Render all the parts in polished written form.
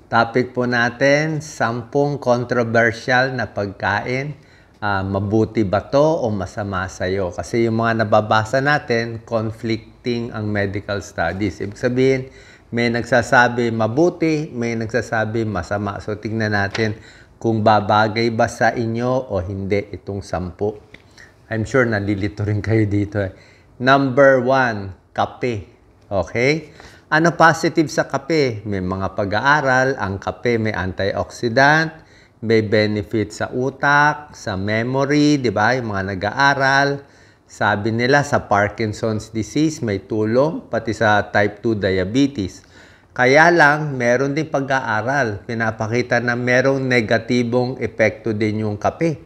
Topic po natin, 10 controversial na pagkain. Mabuti ba to o masama sa'yo? Kasi yung mga nababasa natin, conflicting ang medical studies. Ibig sabihin, may nagsasabi mabuti, may nagsasabi masama. So, tingnan natin kung babagay ba sa inyo o hindi itong 10. I'm sure nalilito rin kayo dito. Number 1, kape. Okay? Ano positive sa kape? May mga pag-aaral, ang kape may antioxidant, may benefit sa utak, sa memory, di ba? Yung mga nag-aaral. Sabi nila sa Parkinson's disease may tulong, pati sa type 2 diabetes. Kaya lang, meron din pag-aaral. Pinapakita na merong negatibong epekto din yung kape.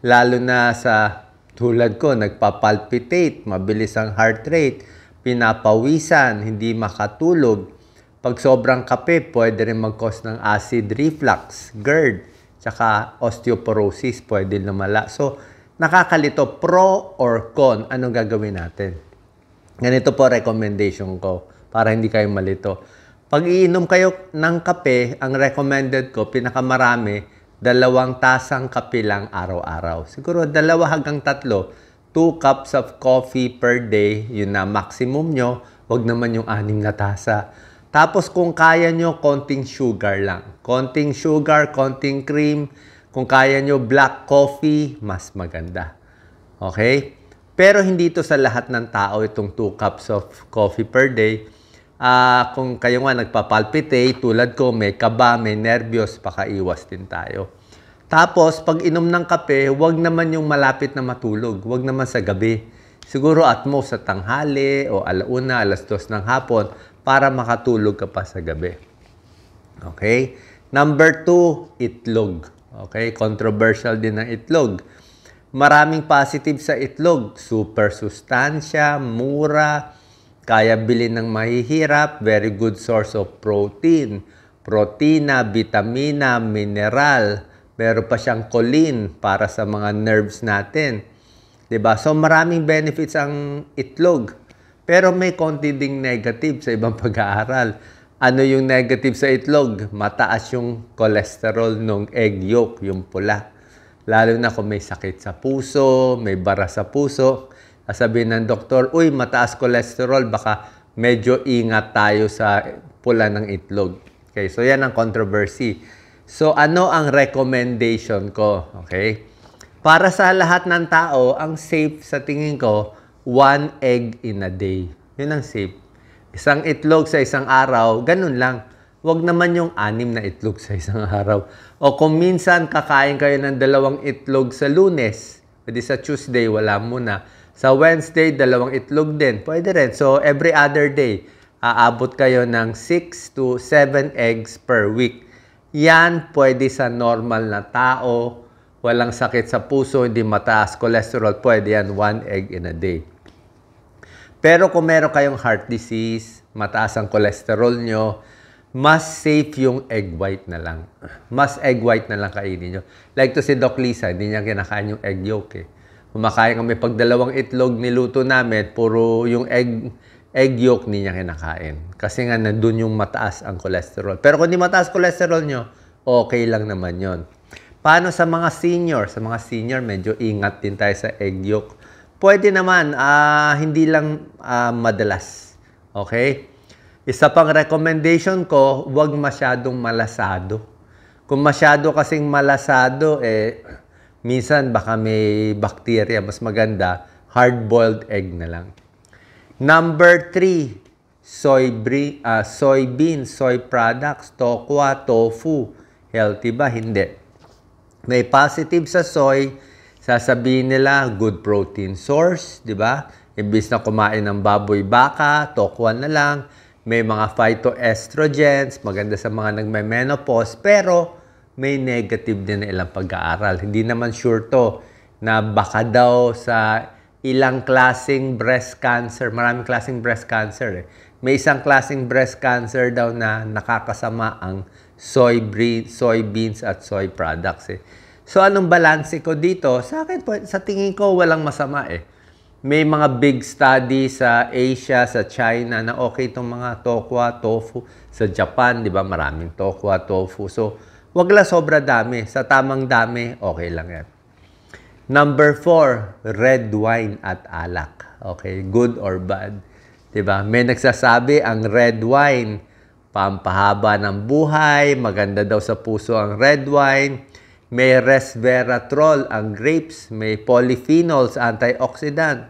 Lalo na sa tulad ko, nagpapalpitate, mabilis ang heart rate, pinapawisan, hindi makatulog. Pag sobrang kape, pwede rin mag-cause ng acid reflux, GERD, tsaka osteoporosis, pwede lumala. So, nakakalito, pro or con, anong gagawin natin? Ganito po recommendation ko, para hindi kayo malito. Pag iinom kayo ng kape, ang recommended ko, pinakamarami, 2 tasang kape lang araw-araw. Siguro 2 hanggang 3, 2 cups of coffee per day, yun na maximum nyo, wag naman yung 6 na tasa. Tapos kung kaya nyo, konting sugar lang. Konting sugar, konting cream. Kung kaya nyo, black coffee, mas maganda. Okay? Pero hindi ito sa lahat ng tao, itong 2 cups of coffee per day. Kung kayo nga nagpapalpitate, tulad ko, may kaba, may nervyos, pakaiwas din tayo. Tapos, pag inom ng kape, wag naman yung malapit na matulog. Wag naman sa gabi. Siguro at most sa tanghali o alauna, 2:00 ng hapon para makatulog ka pa sa gabi. Okay? Number 2, itlog. Okay? Controversial din ang itlog. Maraming positive sa itlog. Super sustansya, mura, kaya bilhin ng mahihirap, very good source of protein. Protina, vitamina, mineral. Meron pa siyang choline para sa mga nerves natin. 'Di ba? So maraming benefits ang itlog. Pero may konti ding negative sa ibang pag-aaral. Ano yung negative sa itlog? Mataas yung cholesterol ng egg yolk, yung pula. Lalo na kung may sakit sa puso, may bara sa puso. Sabihin ng doktor, uy, mataas cholesterol, baka medyo ingat tayo sa pula ng itlog. Okay, so yan ang controversy. So ano ang recommendation ko? Okay? Para sa lahat ng tao, ang safe sa tingin ko, 1 egg in a day. Yun ang safe. Isang itlog sa isang araw, ganun lang. Huwag naman yung 6 na itlog sa isang araw. O kung minsan kakain kayo ng 2 itlog sa Lunes, pwede sa Tuesday, wala muna. Sa Wednesday, 2 itlog din. Pwede rin. So, every other day, aabot kayo ng 6 to 7 eggs per week. Yan pwede sa normal na tao. Walang sakit sa puso, hindi mataas cholesterol, pwede yan 1 egg in a day. Pero kung meron kayong heart disease, mataas ang cholesterol nyo, mas safe yung egg white na lang. Mas egg white na lang kainin nyo. Like to si Doc Lisa, hindi niya kinakain yung egg yolk eh. Kumakain kami pag 2 itlog niluto namin, puro yung egg yolk hindi niya kinakain. Kasi nga nandun yung mataas ang cholesterol. Pero kung hindi mataas cholesterol nyo, okay lang naman yon. Paano sa mga senior? Sa mga senior, medyo ingat din tayo sa egg yolk. Pwede naman, hindi lang madalas. Okay? Isa pang recommendation ko, huwag masyadong malasado. Kung masyado kasing malasado, minsan baka may bacteria. Mas maganda, hard-boiled egg na lang. Number 3, soybeans, soy products, tokwa, tofu. Healthy ba? Hindi. May positive sa soy, sasabihin nila good protein source, di ba? Imbis na kumain ng baboy baka, tokwa na lang. May mga phytoestrogens, maganda sa mga nagme-menopause, pero may negative din na ilang pag-aaral. Hindi naman sure to na baka daw sa ilang klaseng breast cancer, maraming klaseng breast cancer eh. May isang klaseng breast cancer daw na nakakasama ang soybeans at soy products eh. So anong balanse ko dito? Sa akin, sa tingin ko walang masama eh. May mga big study sa Asia, sa China na okay itong mga tokwa, tofu. Sa Japan, di ba, maraming tokwa, tofu. So, wag lang sobra dami. Sa tamang dami, okay lang yan. Number 4, red wine at alak. Okay, good or bad? Di ba? May nagsasabi ang red wine, pampahaba ng buhay, maganda daw sa puso ang red wine. May resveratrol ang grapes, may polyphenols, antioxidant.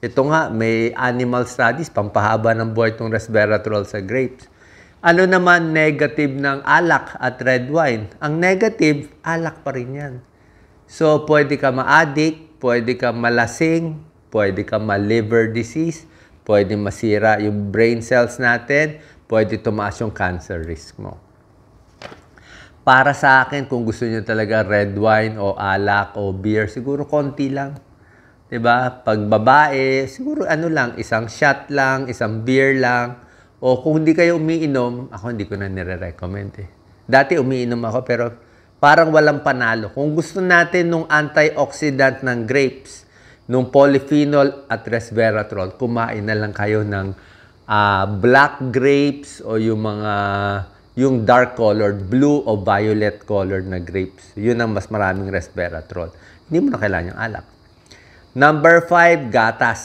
Ito nga, may animal studies, pampahaba ng buhay itong resveratrol sa grapes. Ano naman negative ng alak at red wine? Ang negative, alak pa rin yan. So, pwede ka ma-addict, pwede ka malasing, pwede ka ma-liver disease, pwede masira yung brain cells natin, pwede tumaas yung cancer risk mo. Para sa akin, kung gusto niyo talaga red wine o alak o beer, siguro konti lang. 'Di ba? Pag babae, siguro ano lang, isang shot lang, isang beer lang. O kung hindi kayo umiinom, ako hindi ko na nire-recommend eh. Dati umiinom ako pero parang walang panalo. Kung gusto natin nung antioxidant ng grapes, nung polyphenol at resveratrol, kumain na lang kayo ng black grapes o yung dark colored, blue o violet colored na grapes. Yun ang mas maraming resveratrol. Hindi mo na kailangan yung alak. Number 5, gatas.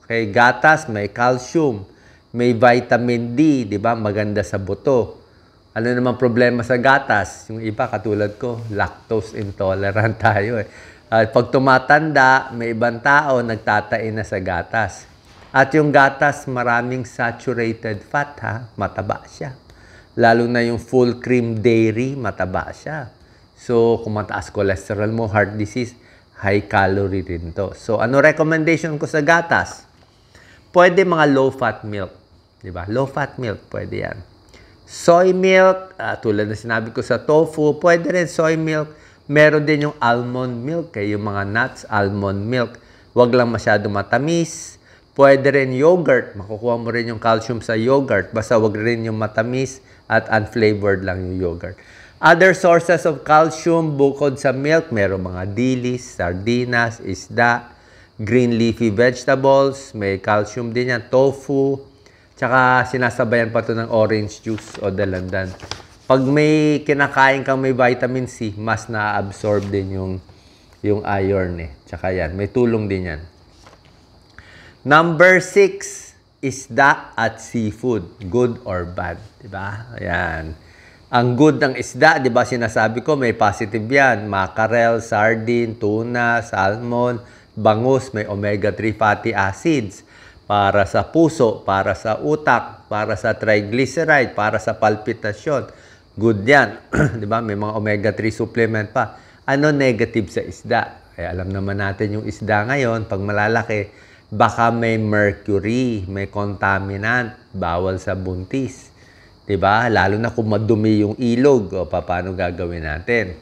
Okay, gatas may calcium, may vitamin D, di ba? Maganda sa buto. Ano naman problema sa gatas? Yung iba katulad ko, lactose intolerant tayo eh. Pag tumatanda, may ibang tao nagtatain na sa gatas. At yung gatas, maraming saturated fat ha, mataba siya. Lalo na yung full cream dairy, mataba siya. So, kung mataas cholesterol mo, heart disease, high calorie rin to. So, ano recommendation ko sa gatas? Pwede mga low-fat milk. Diba? Low-fat milk, pwede yan. Soy milk, tulad na sinabi ko sa tofu, pwede rin soy milk. Meron din yung almond milk, yung mga nuts, almond milk. Huwag lang masyado matamis. Pwede rin yogurt. Makukuha mo rin yung calcium sa yogurt. Basta huwag rin yung matamis at unflavored lang yung yogurt. Other sources of calcium bukod sa milk, meron mga dilis, sardinas, isda, green leafy vegetables, may calcium din yan, tofu, tsaka sinasabayan pa ito ng orange juice o dalandan. Pag may kinakain kang may vitamin C, mas na-absorb din yung iron eh. Tsaka yan, may tulong din yan. Number 6, isda at seafood. Good or bad. Diba? Ayan. Ang good ng isda, diba sinasabi ko, may positive yan. Mackerel, sardine, tuna, salmon, bangus, may omega-3 fatty acids. Para sa puso, para sa utak, para sa triglyceride, para sa palpitasyon. Good yan. Diba? May mga omega-3 supplement pa. Ano negative sa isda? Kaya alam naman natin yung isda ngayon, pag malalaki, baka may mercury, may contaminant, bawal sa buntis. Diba? Lalo na kung madumi yung ilog, o paano gagawin natin.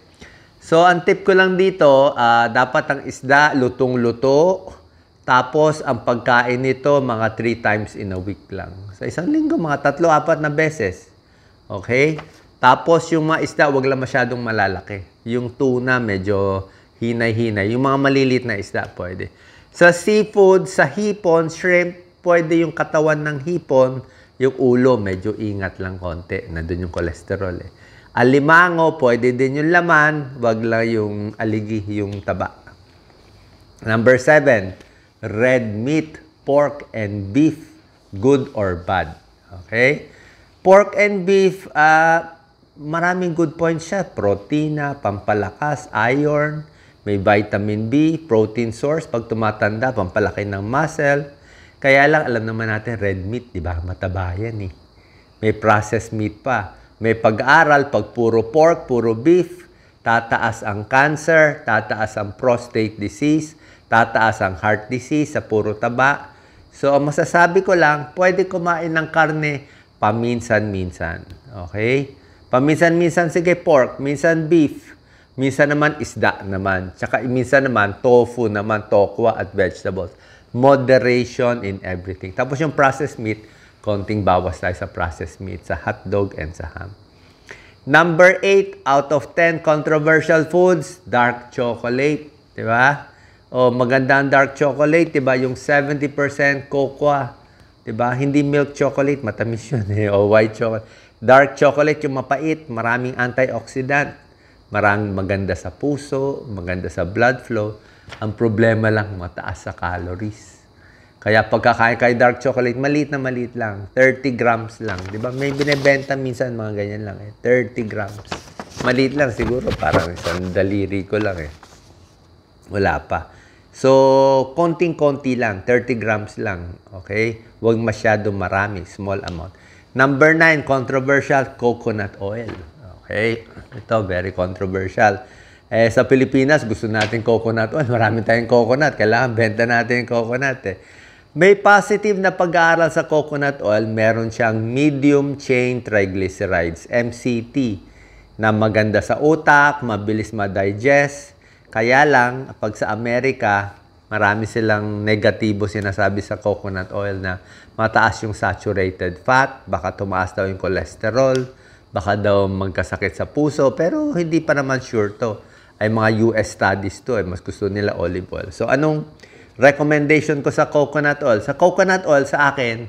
So, ang tip ko lang dito, dapat ang isda lutong-luto, tapos ang pagkain nito mga 3 times in a week lang. Sa isang linggo, mga 3-4 na beses. Okay? Tapos yung mga isda, wag lang masyadong malalaki. Yung tuna, medyo hinay-hinay. Yung mga malilit na isda, pwede. Sa seafood, sa hipon, shrimp, pwede yung katawan ng hipon, yung ulo, medyo ingat lang konti. Nandun yung cholesterol eh. Alimango, pwede din yung laman, wag lang yung aligi, yung taba. Number 7, red meat, pork and beef, good or bad. Okay? Pork and beef, maraming good points siya. Protina, pampalakas, iron, may vitamin B, protein source, pag tumatanda, pampalaki ng muscle. Kaya lang, alam naman natin, red meat, di ba? Mataba yan eh. May processed meat pa. May pag-aaral, pag puro pork, puro beef, tataas ang cancer, tataas ang prostate disease, tataas ang heart disease sa puro taba. So, ang masasabi ko lang, pwede kumain ng karne paminsan-minsan. Okay? Paminsan-minsan, sige, pork, minsan beef, minsan naman isda naman. Tsaka minsan naman tofu naman, tokwa at vegetables. Moderation in everything. Tapos yung processed meat, konting bawas tayo sa processed meat, sa hotdog and sa ham. Number 8 out of 10 controversial foods, dark chocolate. Di ba? O maganda ang dark chocolate, 'di ba? Yung 70% cocoa, 'di ba? Hindi milk chocolate, matamis 'yun eh. O white chocolate. Dark chocolate yung mapait, maraming antioxidant, maraming maganda sa puso, maganda sa blood flow. Ang problema lang, mataas sa calories. Kaya pagkakain kay dark chocolate, maliit lang. 30 grams lang. Di ba? May binibenta minsan mga ganyan lang eh. 30 grams. Maliit lang siguro. Parang isang daliri ko lang eh. Wala pa. So, konting-konti lang. 30 grams lang. Okay? Huwag masyado marami. Small amount. Number 9, controversial, coconut oil. Okay? Ito, very controversial. Sa Pilipinas, gusto natin coconut oil. Marami tayong coconut. Kailangan benta natin yung coconut eh. May positive na pag-aaral sa coconut oil. Meron siyang medium chain triglycerides, MCT, na maganda sa utak, mabilis ma-digest. Kaya lang, pag sa Amerika, marami silang negatibo sinasabi sa coconut oil na mataas yung saturated fat, baka tumaas daw yung cholesterol, baka daw magkasakit sa puso, pero hindi pa naman sure to. Ay mga US studies to, mas gusto nila olive oil. So anong recommendation ko sa coconut oil? Sa coconut oil, sa akin,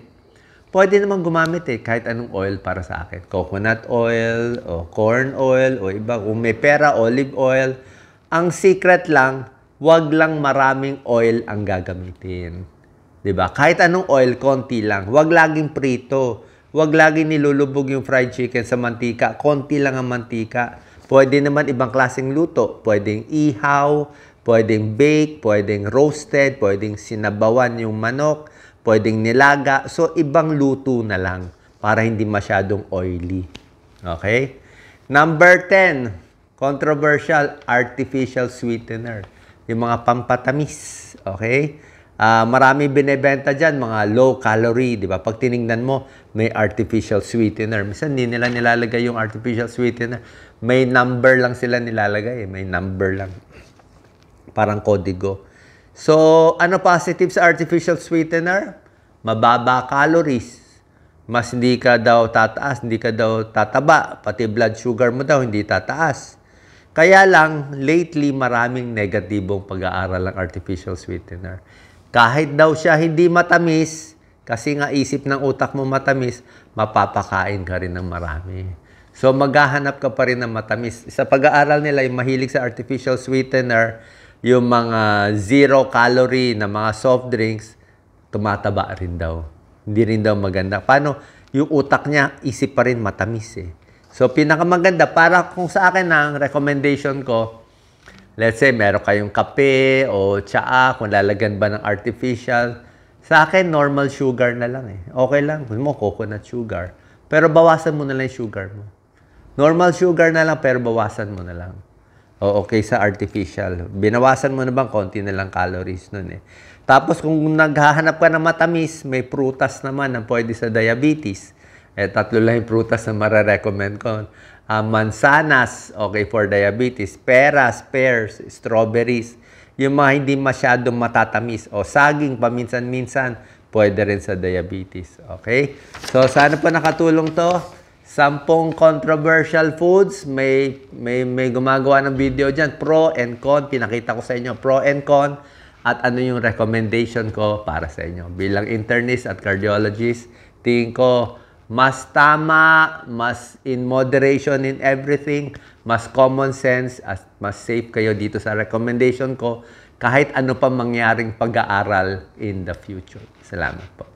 pwede naman gumamit eh, kahit anong oil para sa akin. Coconut oil, o corn oil, o iba. Kung may pera, olive oil. Ang secret lang, wag lang maraming oil ang gagamitin. 'Di ba? Kahit anong oil, konti lang. Wag laging prito. Wag laging nilulubog yung fried chicken sa mantika. Konti lang ang mantika. Pwede naman ibang klaseng luto. Pwedeng ihaw, pwedeng bake, pwedeng roasted, pwedeng sinabawan yung manok, pwedeng nilaga. So, ibang luto na lang para hindi masyadong oily. Okay? Number 10, controversial, artificial sweetener. Yung mga pampatamis. Okay? Marami binebenta dyan, mga low calorie, di ba? Pag tinignan mo, may artificial sweetener. Minsan, hindi nila nilalagay yung artificial sweetener. May number lang sila nilalagay. May number lang. Parang kodigo. So, ano positive sa artificial sweetener? Mababa calories. Mas hindi ka daw tataas, hindi ka daw tataba. Pati blood sugar mo daw, hindi tataas. Kaya lang, lately, maraming negatibong pag-aaral ng artificial sweetener. Kahit daw siya hindi matamis, kasi nga isip ng utak mo matamis, mapapakain ka rin ng marami. So, maghahanap ka pa rin ng matamis. Sa pag-aaral nila, yung mahilig sa artificial sweetener, yung mga zero calorie na mga soft drinks, tumataba rin daw. Hindi rin daw maganda. Paano? Yung utak niya, isip pa rin matamis eh. So, pinakamaganda, para kung sa akin ang recommendation ko, let's say, meron kayong kape o tsaa, kung lalagyan ba ng artificial. Sa akin, normal sugar na lang eh. Okay lang, kung mo, coconut sugar. Pero bawasan mo na lang yung sugar mo. Normal sugar na lang, pero bawasan mo na lang. O okay sa artificial. Binawasan mo na bang konti na lang calories nun eh. Tapos kung naghahanap ka ng matamis, may prutas naman na pwede sa diabetes. Tatlo lang yung prutas na mararecommend ko. Mansanas, okay for diabetes. Peras, pears, strawberries. Yung mga hindi masyadong matatamis. O saging, paminsan-minsan, pwede rin sa diabetes. Okay? So, sana po nakatulong to. 10 controversial foods. May gumagawa ng video dyan. Pro and con. Pinakita ko sa inyo. Pro and con. At ano yung recommendation ko para sa inyo. Bilang internist at cardiologist, tingin ko, mas tama, mas in moderation in everything, mas common sense, at mas safe kayo dito sa recommendation ko kahit ano pa mangyaring pag-aaral in the future. Salamat po.